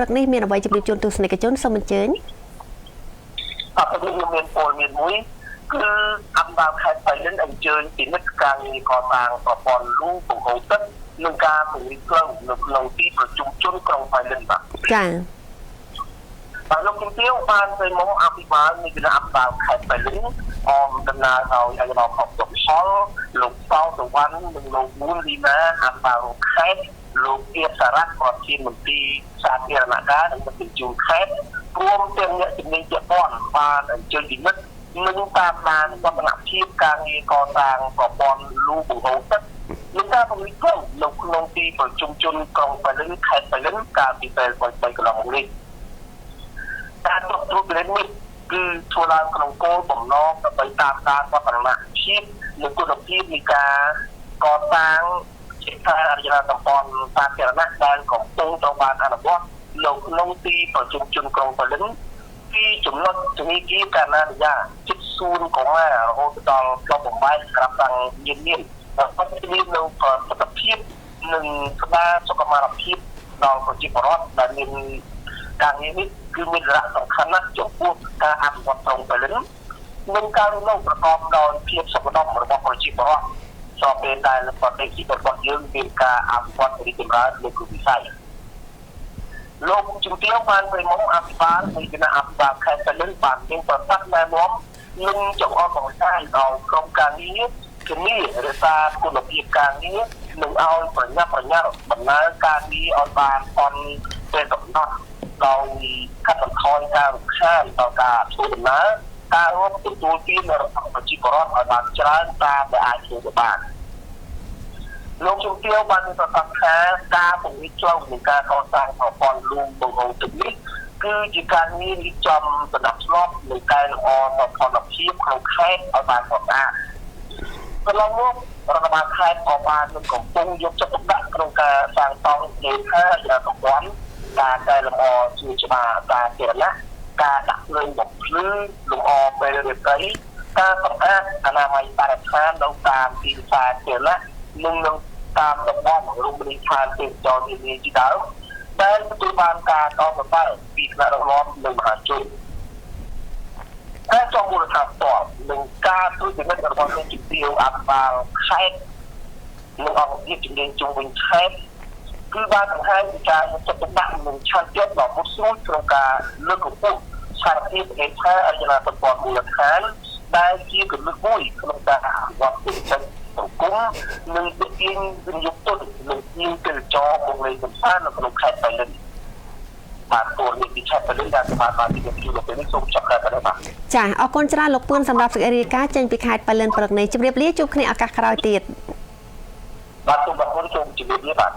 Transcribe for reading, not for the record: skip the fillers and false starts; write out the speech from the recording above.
ព្រឹកនេះមានអ្វីជម្រាបជូនទស្សនិកជនសូមអញ្ជើញអត់ទៅមានពលមានមួយគឺអង្គការខេត្តបៃលិនអញ្ជើញពីនិច្ចការងារកសាងប្រព័ន្ធលូបង្ហូរទឹកនិងការពង្រីកផ្លូវនៅក្នុងទីប្រជុំជនក្រុងបៃលិនបាទចា៎បាទលោកជំទាវបានទៅមកអភិបាលនៃគណៈអង្គការខេត្តបៃលិនអមដំណើរឲ្យអាយដល់ខុសទុកផលលោកសោសវណ្ណនិងលោកមូលលីណាអង្គការខេត្តលោកទៀតសារៈប្រធានមន្ត្រីសាធារណការនិងប្រតិជនខេត្តរួមទាំងអ្នកជំនាញជាព័ន្ធបានអញ្ជើញពិនិត្យនិងតាមដានសកម្មភាពការងារកសាងប្រព័ន្ធលូបង្ហូរទឹកនិងការពង្រីកផ្លូវនៅក្នុងទីប្រជុំជនក្រុងបៃលិនខេត្តបៃលិនកាលពីពេល3កន្លងមកនេះការត្រួតពិនិត្យនេះគឺធ្វើឡើងក្នុងគោលបំណងដើម្បីតាមដានសកម្មភាពនិងគុណភាពនៃការកសាងជាការអនុញ្ញាតសម្ព័ន្ធសាធារណៈដែលកំពុងត្រូវបានអនុវត្តនៅក្នុងទីប្រជុំជនក្រុងបៃលិនពីចំណុចធនាគារកាណាឌាជិតសួនកុមាររហូតដល់ក្លឹបបំបែកក្រាបតាំងមានប៉ុន្តែមាននៅប្រសិទ្ធភាពនិងស្ដារសុខភាពដល់ប្រជាពលរដ្ឋដែលមានការងារនេះគឺមានសារៈសំខាន់ណាស់ចំពោះការអភិវឌ្ឍក្រុងបៃលិននិងការរស់នៅប្រកបដោយភាពសុខដុមរបស់ប្រជាពលរដ្ឋស្របពេលដែលប្រទេសជាតិរបស់យើងមានការអភិវឌ្ឍរីកចម្រើនលើគ្រប់វិស័យលោកជំទាវបានប្រមុខអភិបាលនៃគណៈអភិបាលខេត្តបៃលិនបានមានប្រសាសន៍ណែនាំនិងចង្អុលបង្ហាញដល់ក្រុមការងារជំនាញរក្សាគុណភាពការងារនិងឲ្យប្រញាប់ប្រញាល់ដំណើរការងារឲ្យបានអន់ពេលកំណត់ដោយកាត់បន្ថយការរំខានដល់ការធ្វើដំណើរការរួមទទួលទានរបស់ប្រជាពលរដ្ឋឲ្យបានច្រើនតាមដែលអាចធ្វើបានលោកជំទាវបានប្រកាសថាការពង្រីកផ្លូវនិងការកសាងប្រព័ន្ធលូបង្ហូរទឹកនេះគឺជាការងាររៀបចំដំណាប់ស្លប់នៃកែលម្អសោភ័ណភាពក្នុងខេត្តឲ្យបានស្អាតកន្លងមករដ្ឋបាលខេត្តក៏បាននឹងកំពុងយកចិត្តទុកដាក់ក្នុងការសាងសង់លេខាយាសម្ព័ន្ធការកែលម្អជាច្បាប់សាធារណៈការដាក់ភ្លើងបំភ្លឺលម្អពេលរាត្រីការសម្អាតអនាម័យបរិស្ថាននៅតាមទីផ្សារសាធារណៈនិងនៅតាមតំបន់រមណីយដ្ឋានទេសចរណ៍នានាជាដើមដែលទទួលបានការកោតសរសើរពីថ្នាក់ដឹកនាំនិងមហាជនការចងមូលដ្ឋានផ្ទាល់និងការត្រួតពិនិត្យរបស់លោកជំទាវអភិបាលខេត្តនិងអង្គភាពជំនាញជុំវិញខេត្តគឺបានបង្ហាញពីការយកចិត្តទុកដាក់និងឆន្ទៈដ៏មុតស្រួចក្នុងការលើកកម្ពស់សារភាពឯកសារអចលនសម្ព័ន្ធមូលដ្ឋានដែលជាគន្លឹះមួយក្នុងការអភិវឌ្ឍសេដ្ឋកិច្ចសង្គមនិងទាក់ទាញវិនិយោគទុននិងជាកិច្ចការបង្រៀនកម្សាន្តនៅក្នុងខេត្តបៃលិនបាទពលរដ្ឋទីខេត្តបៃលិនដែលបានទីប្រជុំនេះសូមចាប់ផ្ដើមបាទចាអរគុណច្រើនលោកពឿនសម្រាប់សេចក្តីរាយការណ៍ចេញពីខេត្តបៃលិនព្រឹកនេះជម្រាបលាជួបគ្នាឱកាសក្រោយទៀតបាទសូមអរគុណសូមជម្រាបលាបាទ